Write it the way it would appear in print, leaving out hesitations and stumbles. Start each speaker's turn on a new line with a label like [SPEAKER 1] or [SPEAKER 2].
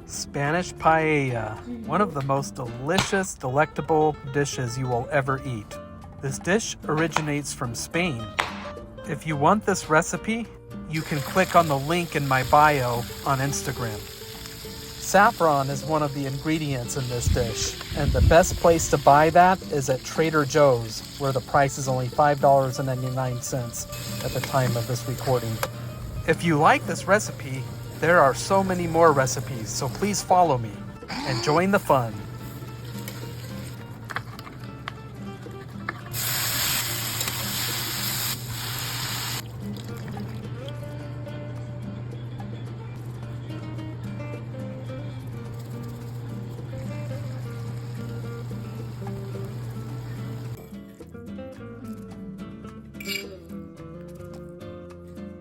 [SPEAKER 1] Spanish paella, one of the most delicious, delectable dishes you will ever eat. This dish originates from Spain. If you want this recipe, you can click on the link in my bio on Instagram. Saffron is one of the ingredients in this dish, and the best place to buy that is at Trader Joe's, where the price is only $5.99 at the time of this recording. If you like this recipe, there are so many more recipes, so please follow me and join the fun.